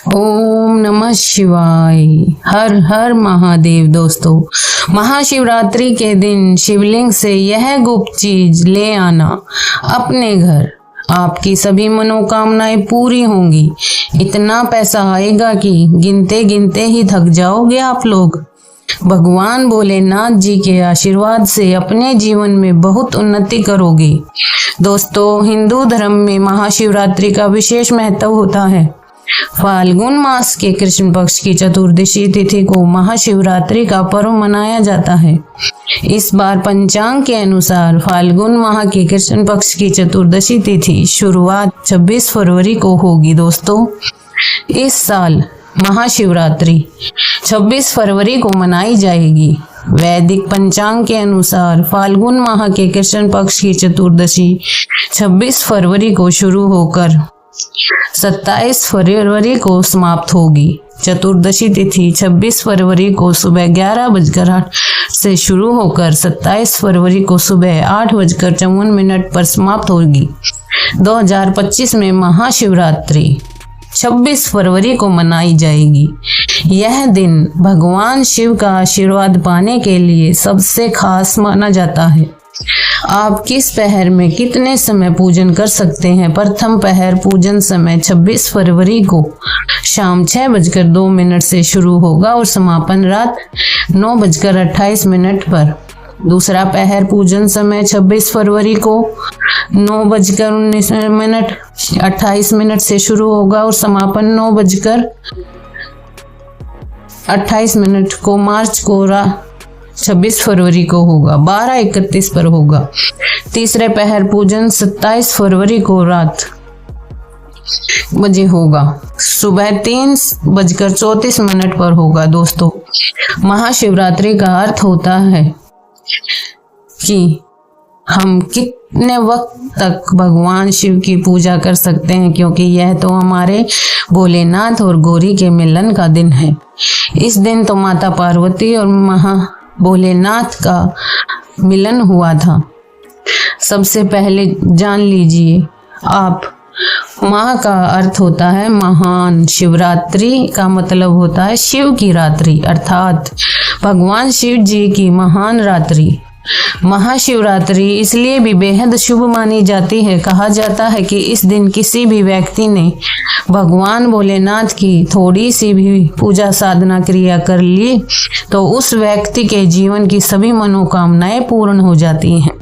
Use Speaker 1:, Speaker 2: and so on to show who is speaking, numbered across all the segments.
Speaker 1: ओम नमः शिवाय। हर हर महादेव। दोस्तों, महाशिवरात्रि के दिन शिवलिंग से यह गुप्त चीज ले आना अपने घर, आपकी सभी मनोकामनाएं पूरी होंगी। इतना पैसा आएगा कि गिनते गिनते ही थक जाओगे आप लोग। भगवान भोलेनाथ जी के आशीर्वाद से अपने जीवन में बहुत उन्नति करोगे। दोस्तों, हिंदू धर्म में महाशिवरात्रि का विशेष महत्व होता है। फाल्गुन मास के कृष्ण पक्ष की चतुर्दशी तिथि को महाशिवरात्रि का पर्व मनाया जाता है। इस बार पंचांग के अनुसार फाल्गुन माह के कृष्ण पक्ष की चतुर्दशी तिथि शुरुआत 26 फरवरी को होगी। दोस्तों, इस साल महाशिवरात्रि 26 फरवरी को मनाई जाएगी। वैदिक पंचांग के अनुसार फाल्गुन माह के कृष्ण पक्ष की चतुर्दशी 26 फरवरी को शुरू होकर 27 फरवरी को समाप्त होगी। चतुर्दशी तिथि 26 फरवरी को सुबह 11:08 से शुरू होकर 27 फरवरी को सुबह 8:54 पर समाप्त होगी। 2025 में महाशिवरात्रि 26 फरवरी को मनाई जाएगी। यह दिन भगवान शिव का आशीर्वाद पाने के लिए सबसे खास माना जाता है। आप किस पहर में कितने समय पूजन कर सकते हैं? प्रथम पहर पूजन समय 26 फरवरी को शाम 6:02 से शुरू होगा और समापन रात 9:28 पर। दूसरा पहर पूजन समय 26 फरवरी को 9:19 से शुरू होगा और समापन 9:28 को मार्च को 26 फरवरी को होगा, 12:31 पर होगा। तीसरे पहर पूजन 27 फरवरी को रात बजे होगा, सुबह 3:34 पर होगा। दोस्तों, महाशिवरात्रि का अर्थ होता है कि हम कितने वक्त तक भगवान शिव की पूजा कर सकते हैं, क्योंकि यह तो हमारे भोलेनाथ और गौरी के मिलन का दिन है। इस दिन तो माता पार्वती और भोलेनाथ का मिलन हुआ था। सबसे पहले जान लीजिए आप, माह का अर्थ होता है महान। शिवरात्रि का मतलब होता है शिव की रात्रि, अर्थात भगवान शिव जी की महान रात्रि। महाशिवरात्रि इसलिए भी बेहद शुभ मानी जाती है। कहा जाता है कि इस दिन किसी भी व्यक्ति ने भगवान भोलेनाथ की थोड़ी सी भी पूजा साधना क्रिया कर ली तो उस व्यक्ति के जीवन की सभी मनोकामनाएं पूर्ण हो जाती हैं।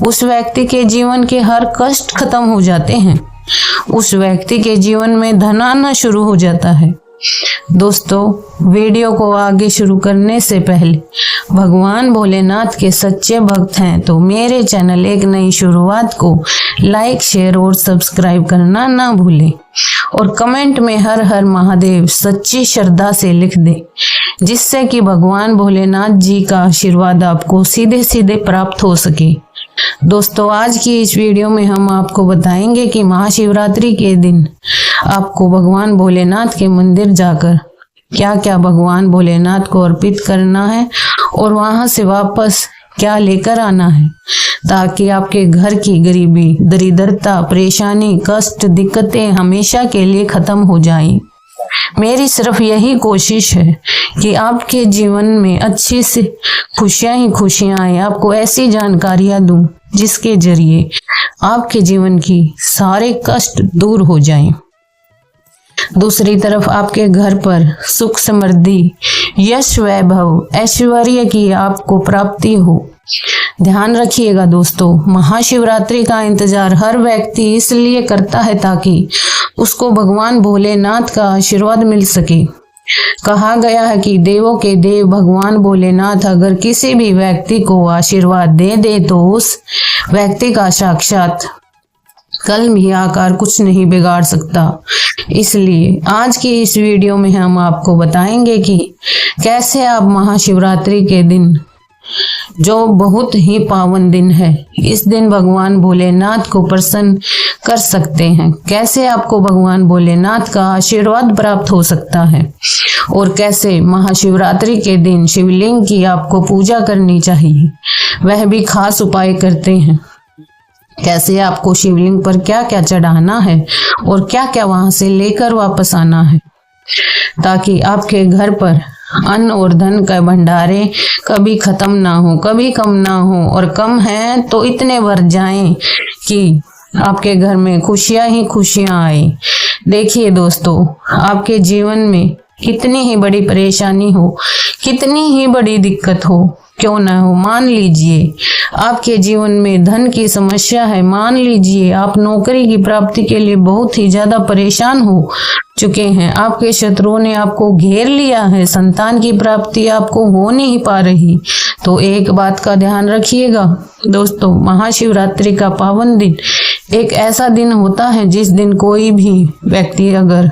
Speaker 1: उस व्यक्ति के जीवन के हर कष्ट खत्म हो जाते हैं। उस व्यक्ति के जीवन में धन आना शुरू हो जाता है। दोस्तों, वीडियो को आगे शुरू करने से पहले भगवान भोलेनाथ के सच्चे भक्त हैं तो मेरे चैनल एक नई शुरुआत को लाइक, शेयर और सब्सक्राइब करना ना भूलें और कमेंट में हर हर महादेव सच्ची श्रद्धा से लिख दें, जिससे कि भगवान भोलेनाथ जी का आशीर्वाद आपको सीधे सीधे प्राप्त हो सके। दोस्तों, आज की इस वीडियो में हम आपको बताएंगे कि महाशिवरात्रि के दिन आपको भगवान भोलेनाथ के मंदिर जाकर क्या क्या भगवान भोलेनाथ को अर्पित करना है और वहां से वापस क्या लेकर आना है, ताकि आपके घर की गरीबी, दरिद्रता, परेशानी, कष्ट, दिक्कतें हमेशा के लिए खत्म हो जाएं। मेरी सिर्फ यही कोशिश है कि आपके जीवन में अच्छी से खुशियां ही खुशियां आए। आपको ऐसी जानकारियां दूं जिसके जरिए आपके जीवन की सारे कष्ट दूर हो जाएं। दूसरी तरफ आपके घर पर सुख, समृद्धि, यश, वैभव, ऐश्वर्य की आपको प्राप्ति हो। ध्यान रखिएगा दोस्तों, महाशिवरात्रि का इंतजार हर व्यक्ति इसलिए करता है ताकि उसको भगवान भोलेनाथ का आशीर्वाद मिल सके। कहा गया है कि देवों के देव भगवान भोलेनाथ अगर किसी भी व्यक्ति को आशीर्वाद दे दे तो उस व्यक्ति का साक्षात कल भी आकर कुछ नहीं बिगाड़ सकता। इसलिए आज की इस वीडियो में हम आपको बताएंगे कि कैसे आप महाशिवरात्रि के दिन, जो बहुत ही पावन दिन है, इस दिन भगवान भोलेनाथ को प्रसन्न कर सकते हैं। कैसे आपको भगवान भोलेनाथ का आशीर्वाद प्राप्त हो सकता है और कैसे महाशिवरात्रि के दिन शिवलिंग की आपको पूजा करनी चाहिए, वह भी खास उपाय करते हैं। कैसे आपको शिवलिंग पर क्या क्या चढ़ाना है और क्या क्या वहां से लेकर वापस आना है, ताकि आपके घर पर अन्न और धन का भंडारे कभी खत्म ना हो, कभी कम ना हो, और कम है तो इतने भर जाएं कि आपके घर में खुशियां ही खुशियां आए। देखिए दोस्तों, आपके जीवन में कितनी ही बड़ी परेशानी हो, कितनी ही बड़ी दिक्कत हो क्यों ना हो, मान लीजिए आपके जीवन में धन की समस्या है, मान लीजिए आप नौकरी की प्राप्ति के लिए बहुत ही ज्यादा परेशान हो चुके हैं, आपके शत्रुओं ने आपको घेर लिया है, संतान की प्राप्ति आपको हो नहीं पा रही, तो एक बात का ध्यान रखिएगा दोस्तों, महाशिवरात्रि का पावन दिन एक ऐसा दिन होता है जिस दिन कोई भी व्यक्ति अगर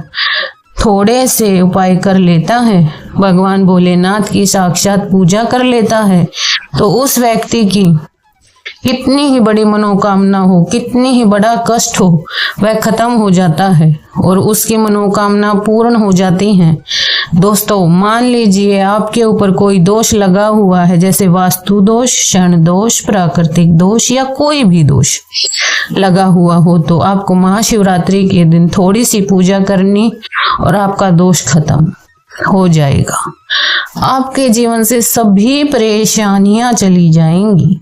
Speaker 1: थोड़े से उपाय कर लेता है, भगवान भोलेनाथ की साक्षात पूजा कर लेता है, तो उस व्यक्ति की कितनी ही बड़ी मनोकामना हो, कितनी ही बड़ा कष्ट हो, वह खत्म हो जाता है और उसकी मनोकामना पूर्ण हो जाती है। दोस्तों, मान लीजिए आपके ऊपर कोई दोष लगा हुआ है, जैसे वास्तु दोष, क्षण दोष, प्राकृतिक दोष या कोई भी दोष लगा हुआ हो, तो आपको महाशिवरात्रि के दिन थोड़ी सी पूजा करनी और आपका दोष खत्म हो जाएगा। आपके जीवन से सभी परेशानियां चली जाएंगी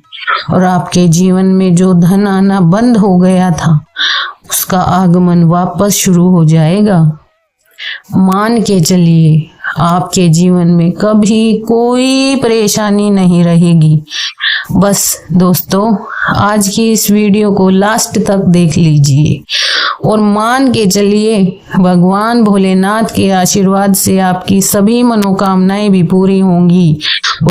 Speaker 1: और आपके जीवन में जो धन आना बंद हो गया था उसका आगमन वापस शुरू हो जाएगा। मान के चलिए, आपके जीवन में कभी कोई परेशानी नहीं रहेगी। बस दोस्तों, आज की इस वीडियो को लास्ट तक देख लीजिए और मान के चलिए भगवान भोलेनाथ के आशीर्वाद से आपकी सभी मनोकामनाएं भी पूरी होंगी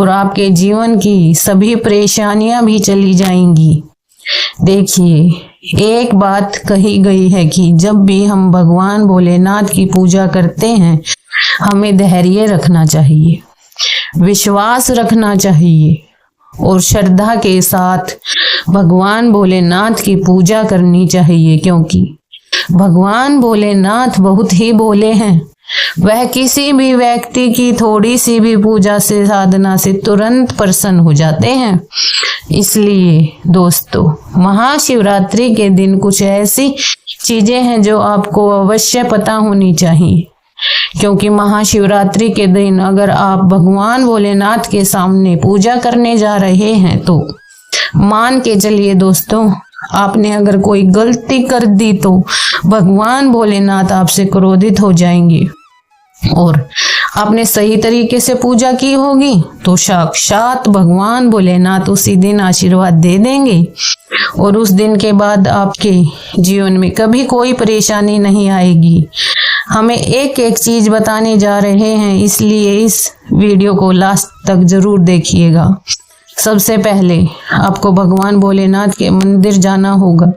Speaker 1: और आपके जीवन की सभी परेशानियां भी चली जाएंगी। देखिए, एक बात कही गई है कि जब भी हम भगवान भोलेनाथ की पूजा करते हैं, हमें धैर्य रखना चाहिए, विश्वास रखना चाहिए और श्रद्धा के साथ भगवान भोलेनाथ की पूजा करनी चाहिए, क्योंकि भगवान भोलेनाथ बहुत ही भोले हैं। वह किसी भी व्यक्ति की थोड़ी सी भी पूजा से, साधना से तुरंत प्रसन्न हो जाते हैं। इसलिए दोस्तों, महाशिवरात्रि के दिन कुछ ऐसी चीजें हैं जो आपको अवश्य पता होनी चाहिए, क्योंकि महाशिवरात्रि के दिन अगर आप भगवान भोलेनाथ के सामने पूजा करने जा रहे हैं तो मान के चलिए दोस्तों, आपने अगर कोई गलती कर दी तो भगवान भोलेनाथ आपसे क्रोधित हो जाएंगे, और आपने सही तरीके से पूजा की होगी तो साक्षात भगवान भोलेनाथ उसी दिन आशीर्वाद दे देंगे और उस दिन के बाद आपके जीवन में कभी कोई परेशानी नहीं आएगी। हमें एक एक चीज बताने जा रहे हैं, इसलिए इस वीडियो को लास्ट तक जरूर देखिएगा। सबसे पहले आपको भगवान भोलेनाथ के मंदिर जाना होगा।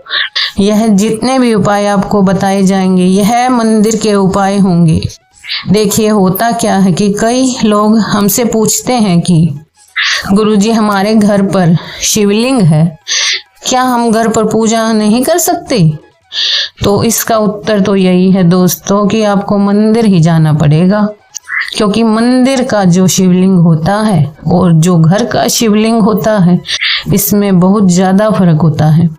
Speaker 1: यह जितने भी उपाय आपको बताए जाएंगे, यह मंदिर के उपाय होंगे। देखिए, होता क्या है कि कई लोग हमसे पूछते हैं कि गुरुजी, हमारे घर पर शिवलिंग है, क्या हम घर पर पूजा नहीं कर सकते? तो इसका उत्तर तो यही है दोस्तों कि आपको मंदिर ही जाना पड़ेगा, क्योंकि मंदिर का जो शिवलिंग होता है और जो घर का शिवलिंग होता है, इसमें बहुत ज्यादा फर्क होता है।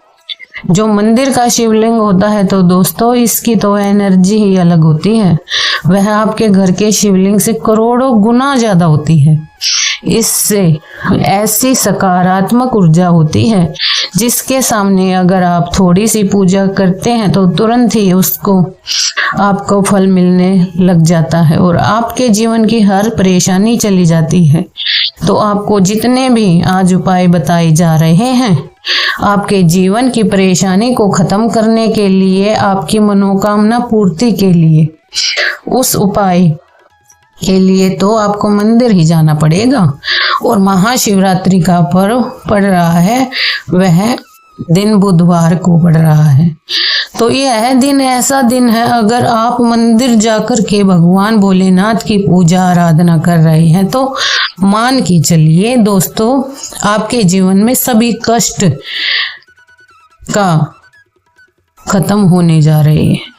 Speaker 1: जो मंदिर का शिवलिंग होता है तो दोस्तों, इसकी तो एनर्जी ही अलग होती है, वह आपके घर के शिवलिंग से करोड़ों गुना ज्यादा होती है। इससे ऐसी सकारात्मक ऊर्जा होती है जिसके सामने अगर आप थोड़ी सी पूजा करते हैं तो तुरंत ही उसको आपको फल मिलने लग जाता है और आपके जीवन की हर परेशानी चली जाती है। तो आपको जितने भी आज उपाय बताए जा रहे हैं, आपके जीवन की परेशानी को खत्म करने के लिए, आपकी मनोकामना पूर्ति के लिए, उस उपाय के लिए तो आपको मंदिर ही जाना पड़ेगा। और महाशिवरात्रि का पर्व पड़ रहा है, वह दिन बुधवार को पड़ रहा है। तो यह दिन ऐसा दिन है, अगर आप मंदिर जाकर के भगवान भोलेनाथ की पूजा आराधना कर रहे हैं तो मान के चलिए दोस्तों, आपके जीवन में सभी कष्ट का खत्म होने जा रहे हैं।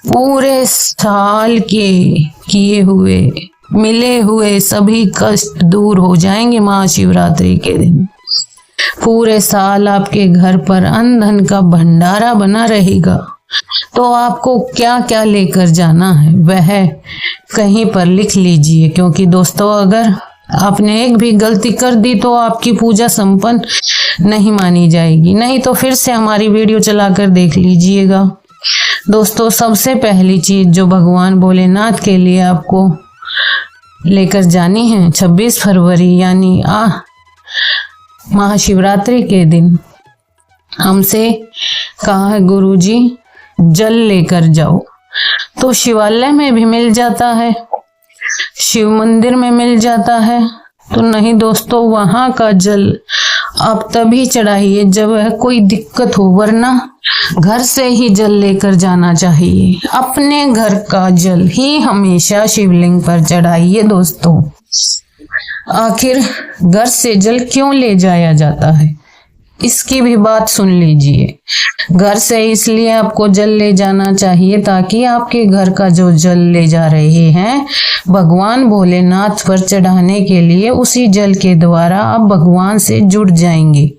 Speaker 1: पूरे साल के किए हुए, मिले हुए सभी कष्ट दूर हो जाएंगे महाशिवरात्रि के दिन। पूरे साल आपके घर पर अन्न धन का भंडारा बना रहेगा। तो आपको क्या क्या लेकर जाना है वह कहीं पर लिख लीजिए, क्योंकि दोस्तों अगर आपने एक भी गलती कर दी तो आपकी पूजा संपन्न नहीं मानी जाएगी। नहीं तो फिर से हमारी वीडियो चलाकर देख लीजिएगा। दोस्तों सबसे पहली चीज जो भगवान भोलेनाथ के लिए आपको लेकर जानी है, 26 फरवरी यानी महाशिवरात्रि के दिन हमसे कहा है गुरुजी जल लेकर जाओ। तो शिवालय में भी मिल जाता है, शिव मंदिर में मिल जाता है, तो नहीं दोस्तों वहां का जल आप तभी चढ़ाइए जब कोई दिक्कत हो, वरना घर से ही जल लेकर जाना चाहिए। अपने घर का जल ही हमेशा शिवलिंग पर चढ़ाइए। दोस्तों आखिर घर से जल क्यों ले जाया जाता है, इसकी भी बात सुन लीजिए। घर से इसलिए आपको जल ले जाना चाहिए ताकि आपके घर का जो जल ले जा रहे हैं भगवान भोलेनाथ पर चढ़ाने के लिए, उसी जल के द्वारा आप भगवान से जुड़ जाएंगे।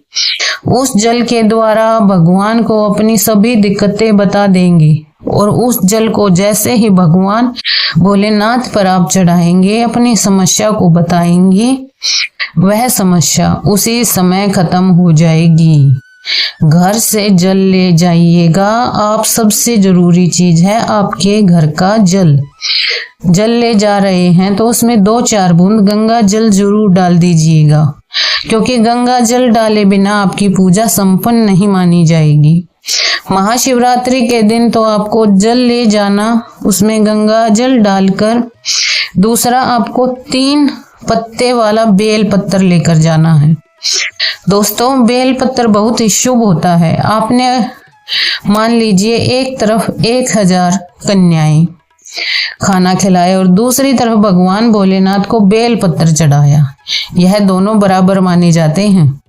Speaker 1: उस जल के द्वारा भगवान को अपनी सभी दिक्कतें बता देंगे और उस जल को जैसे ही भगवान भोलेनाथ पर आप चढ़ाएंगे, अपनी समस्या को बताएंगे, वह समस्या उसी समय खत्म हो जाएगी। घर से जल ले जाइएगा आप, सबसे जरूरी चीज है आपके घर का जल। जल ले जा रहे हैं तो उसमें 2-4 बूंद गंगा जल जरूर डाल दीजिएगा, क्योंकि गंगा जल डाले बिना आपकी पूजा संपन्न नहीं मानी जाएगी। महाशिवरात्रि के दिन तो आपको जल ले जाना, उसमें गंगा जल डालकर, दूसरा आपको 3 पत्ते वाला बेल पत्तर लेकर जाना है। दोस्तों बेल पत्तर बहुत ही शुभ होता है। आपने मान लीजिए एक तरफ 1000 कन्याएं खाना खिलाए और दूसरी तरफ भगवान भोलेनाथ को बेल पत्तर चढ़ाया, यह दोनों बराबर माने जाते हैं,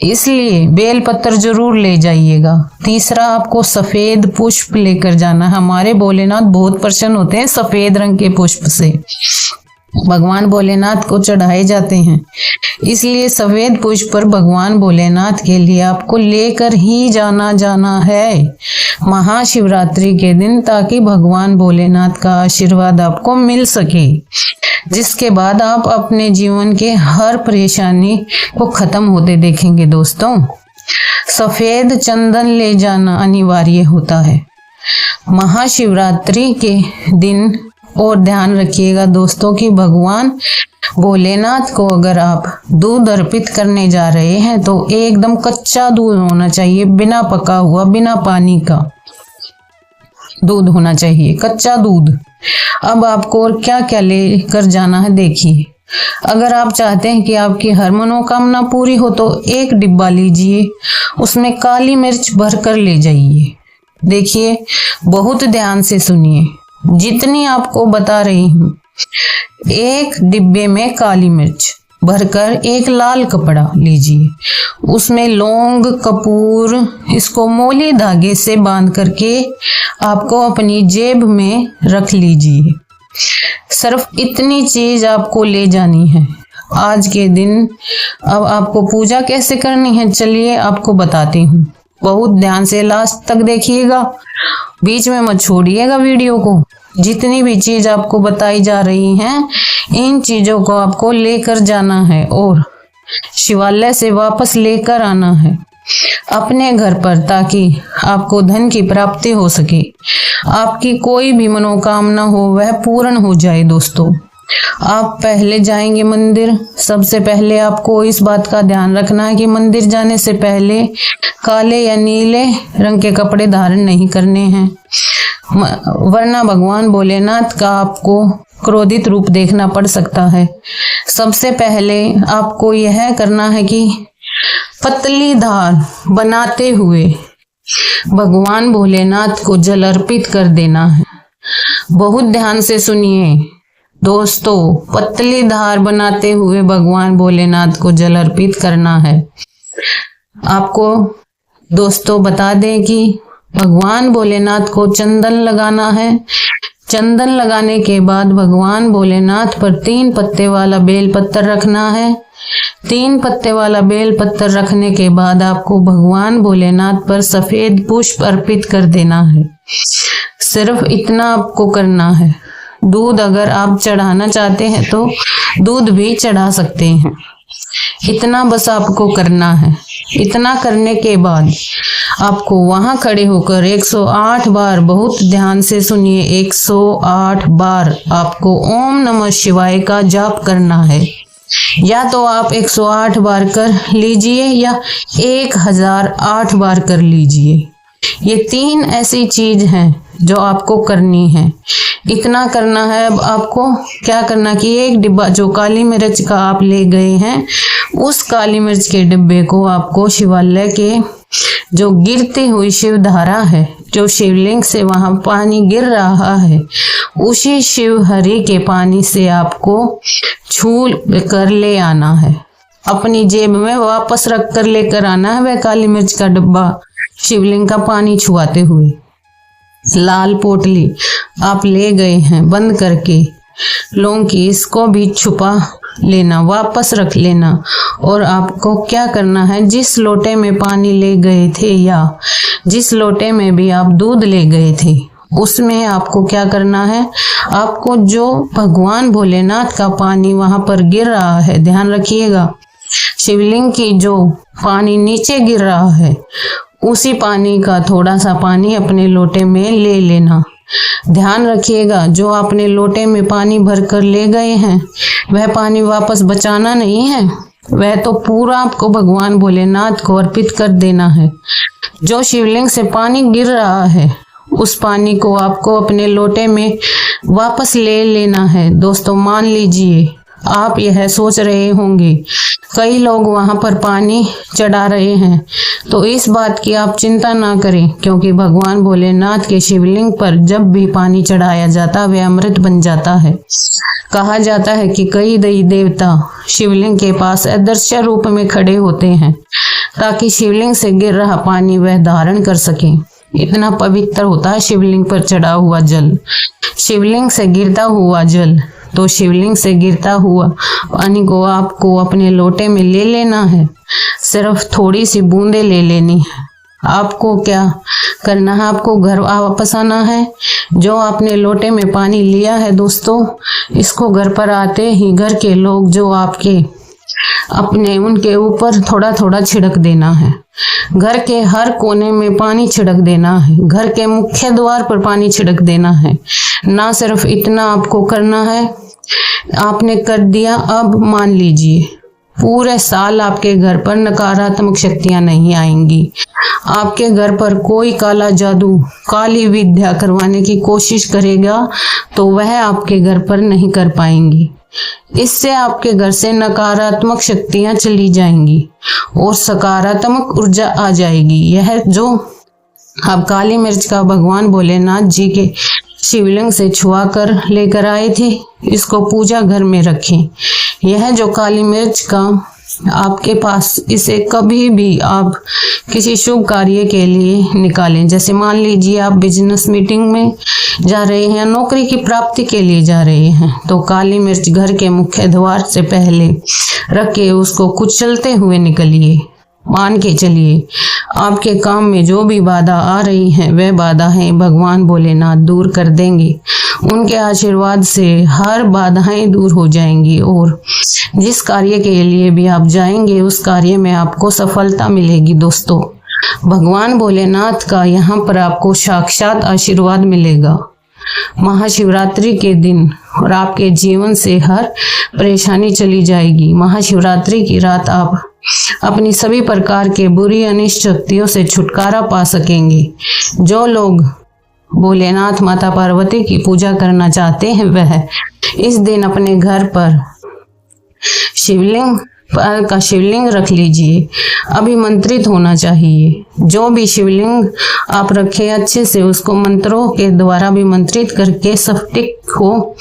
Speaker 1: इसलिए बेल पत्तर जरूर ले जाइएगा। तीसरा आपको सफेद पुष्प लेकर जाना। हमारे भोलेनाथ बहुत प्रसन्न होते हैं सफेद रंग के पुष्प से, भगवान भोलेनाथ को चढ़ाए जाते हैं, इसलिए सफेद पुष्प पर भगवान भोलेनाथ के लिए आपको लेकर ही जाना है महाशिवरात्रि के दिन, ताकि भगवान भोलेनाथ का आशीर्वाद आपको मिल सके, जिसके बाद आप अपने जीवन के हर परेशानी को खत्म होते देखेंगे। दोस्तों सफेद चंदन ले जाना अनिवार्य होता है महाशिवरात्रि के दिन। और ध्यान रखिएगा दोस्तों कि भगवान भोलेनाथ को अगर आप दूध अर्पित करने जा रहे हैं तो एकदम कच्चा दूध होना चाहिए, बिना पका हुआ, बिना पानी का दूध होना चाहिए, कच्चा दूध। अब आपको और क्या क्या लेकर जाना है देखिए। अगर आप चाहते हैं कि आपकी हर मनोकामना पूरी हो तो 1 डिब्बा लीजिए, उसमें काली मिर्च भरकर ले जाइए। देखिए बहुत ध्यान से सुनिए, जितनी आपको बता रही हूँ, 1 डिब्बे में काली मिर्च भरकर 1 लाल कपड़ा लीजिए, उसमें लौंग कपूर, इसको मोले धागे से बांध करके आपको अपनी जेब में रख लीजिए। सिर्फ इतनी चीज आपको ले जानी है आज के दिन। अब आपको पूजा कैसे करनी है चलिए आपको बताती हूँ, बहुत ध्यान से लास्ट तक देखिएगा, बीच में मत छोड़िएगा वीडियो को। जितनी भी चीज आपको बताई जा रही हैं, इन चीजों को आपको लेकर जाना है और शिवालय से वापस लेकर आना है अपने घर पर, ताकि आपको धन की प्राप्ति हो सके, आपकी कोई भी मनोकामना हो वह पूर्ण हो जाए। दोस्तों आप पहले जाएंगे मंदिर, सबसे पहले आपको इस बात का ध्यान रखना है कि मंदिर जाने से पहले काले या नीले रंग के कपड़े धारण नहीं करने हैं, वरना भगवान भोलेनाथ का आपको क्रोधित रूप देखना पड़ सकता है। सबसे पहले आपको यह करना है कि पतली धार बनाते हुए भगवान भोलेनाथ को जल अर्पित कर देना है। बहुत ध्यान से सुनिए दोस्तों, पतली धार बनाते हुए भगवान भोलेनाथ को जल अर्पित करना है। आपको दोस्तों बता दें कि भगवान भोलेनाथ को चंदन लगाना है, चंदन लगाने के बाद भगवान भोलेनाथ पर 3 पत्ते वाला बेल पत्थर रखना है। 3 पत्ते वाला बेल पत्थर रखने के बाद आपको भगवान भोलेनाथ पर सफेद पुष्प अर्पित कर देना है। सिर्फ इतना आपको करना है। दूध अगर आप चढ़ाना चाहते हैं तो दूध भी चढ़ा सकते हैं। इतना बस आपको करना है। इतना करने के बाद आपको वहां खड़े होकर 108 बार, बहुत ध्यान से सुनिए, 108 बार आपको ओम नमः शिवाय का जाप करना है। या तो आप 108 बार कर लीजिए या 1008 बार कर लीजिए। ये 3 ऐसी चीज हैं जो आपको करनी है। इतना करना है। अब आपको क्या करना कि एक डिब्बा जो काली मिर्च का आप ले गए हैं, उस काली मिर्च के डिब्बे को आपको शिवालय के जो गिरती हुई शिव धारा है, जो शिवलिंग से वहां पानी गिर रहा है, उसी शिव हरि के पानी से आपको छू कर ले आना है। अपनी जेब में वापस रख कर लेकर आना है वह काली मिर्च का डिब्बा, शिवलिंग का पानी छुआते हुए। लाल पोटली आप ले गए हैं बंद करके, लौंग की, इसको भी छुपा लेना, वापस रख लेना। और आपको क्या करना है, जिस लोटे में पानी ले गए थे या जिस लोटे में भी आप दूध ले गए थे, उसमें आपको क्या करना है, आपको जो भगवान भोलेनाथ का पानी वहां पर गिर रहा है, ध्यान रखिएगा, शिवलिंग की जो पानी नीचे गिर रहा है, उसी पानी का थोड़ा सा पानी अपने लोटे में ले लेना। ध्यान रखिएगा, जो आपने लोटे में पानी भर कर ले गए हैं वह पानी वापस बचाना नहीं है, वह तो पूरा आपको भगवान भोलेनाथ को अर्पित कर देना है। जो शिवलिंग से पानी गिर रहा है, उस पानी को आपको अपने लोटे में वापस ले लेना है। दोस्तों मान लीजिए आप यह सोच रहे होंगे कई लोग वहां पर पानी चढ़ा रहे हैं, तो इस बात की आप चिंता ना करें, क्योंकि भगवान भोलेनाथ के शिवलिंग पर जब भी पानी चढ़ाया जाता वह अमृत बन जाता है। कहा जाता है कि कई देवी देवता शिवलिंग के पास अदृश्य रूप में खड़े होते हैं ताकि शिवलिंग से गिर रहा पानी वह धारण कर सके। इतना पवित्र होता है शिवलिंग पर चढ़ा हुआ जल। शिवलिंग से गिरता हुआ जल, तो शिवलिंग से गिरता हुआ पानी को आपको अपने लोटे में ले लेना है। सिर्फ थोड़ी सी बूंदे ले लेनी है। आपको क्या करना है, आपको घर वापस आना है। जो आपने लोटे में पानी लिया है दोस्तों, इसको घर पर आते ही घर के लोग जो आपके अपने, उनके ऊपर थोड़ा थोड़ा छिड़क देना है। घर के हर कोने में पानी छिड़क देना है। घर के मुख्य द्वार पर पानी छिड़क देना है। ना सिर्फ इतना आपको करना है, आपने कर दिया। अब मान लीजिए पूरे साल आपके घर पर नकारात्मक शक्तियां नहीं आएंगी। आपके घर पर कोई काला जादू, काली विद्या करवाने की कोशिश करेगा तो वह आपके घर पर नहीं कर पाएंगी। इससे आपके घर से नकारात्मक शक्तियां चली जाएंगी और सकारात्मक ऊर्जा आ जाएगी। यह जो आप काली मिर्च का भगवान भोलेनाथ जी के शिवलिंग से छुआ कर लेकर आए थे, इसको पूजा घर में रखें। यह जो काली मिर्च का आपके पास, इसे कभी भी आप किसी शुभ कार्य के लिए निकालें। जैसे मान लीजिए आप बिजनेस मीटिंग में जा रहे हैं, नौकरी की प्राप्ति के लिए जा रहे हैं, तो काली मिर्च घर के मुख्य द्वार से पहले रख के उसको कुचलते हुए निकलिए। मान के चलिए आपके काम में जो भी बाधा आ रही है वह बाधाएं भगवान भोलेनाथ दूर कर देंगे। उनके आशीर्वाद से हर बाधाएं दूर हो जाएंगी और जिस कार्य के लिए भी आप जाएंगे उस कार्य में आपको सफलता मिलेगी। दोस्तों भगवान भोलेनाथ का यहाँ पर आपको साक्षात आशीर्वाद मिलेगा महाशिवरात्रि के दिन, और आपके जीवन से हर परेशानी चली जाएगी। महाशिवरात्रि की रात आप अपनी सभी प्रकार के बुरी अनिष्ट शक्तियों से छुटकारा पा सकेंगे। जो लोग भोलेनाथ माता पार्वती की पूजा करना चाहते हैं वह इस दिन अपने घर पर शिवलिंग रख लीजिए। अभिमंत्रित होना चाहिए। जो भी शिवलिंग आप रखें अच्छे से उसको मंत्रों के द्वारा अभिमंत्रित करके, स्फटिक हो,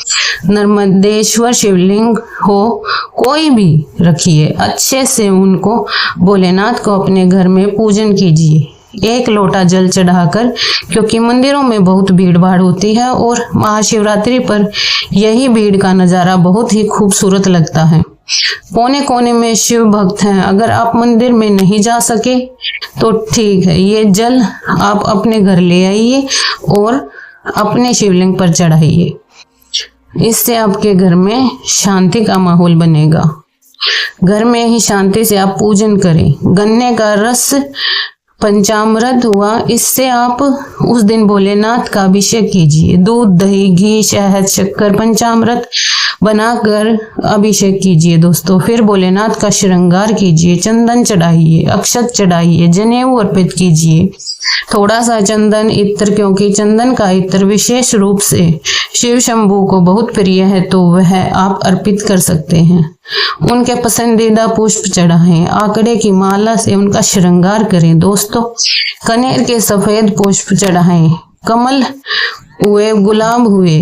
Speaker 1: नर्मदेश्वर शिवलिंग हो, कोई भी रखिए, अच्छे से उनको भोलेनाथ को अपने घर में पूजन कीजिए। 1 लोटा जल चढ़ाकर, क्योंकि मंदिरों में बहुत भीड़ भाड़ होती है और महाशिवरात्रि पर यही भीड़ का नज़ारा बहुत ही खूबसूरत लगता है। कोने कोने में शिव भक्त हैं। अगर आप मंदिर में नहीं जा सके तो ठीक है, ये जल आप अपने घर ले आइए और अपने शिवलिंग पर चढ़ाइए। इससे आपके घर में शांति का माहौल बनेगा। घर में ही शांति से आप पूजन करें। गन्ने का रस पंचामृत हुआ, इससे आप उस दिन भोलेनाथ का अभिषेक कीजिए। दूध, दही, घी, शहद, शक्कर, पंचामृत बनाकर अभिषेक कीजिए दोस्तों। फिर भोलेनाथ का श्रृंगार कीजिए, चंदन चढ़ाइए, अक्षत चढ़ाइए, जनेऊ अर्पित कीजिए। थोड़ा सा चंदन इत्र, क्योंकि चंदन का इत्र विशेष रूप से शिव शंभू को बहुत प्रिय है, तो वह आप अर्पित कर सकते हैं। उनके पसंदीदा पुष्प चढ़ाएं। आंकड़े की माला से उनका श्रृंगार करें दोस्तों। कनेर के सफेद पुष्प चढ़ाएं। कमल हुए, गुलाब हुए।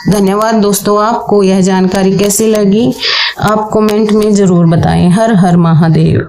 Speaker 1: धन्यवाद दोस्तों। आपको यह जानकारी कैसी लगी आप कमेंट में जरूर बताएं। हर हर महादेव।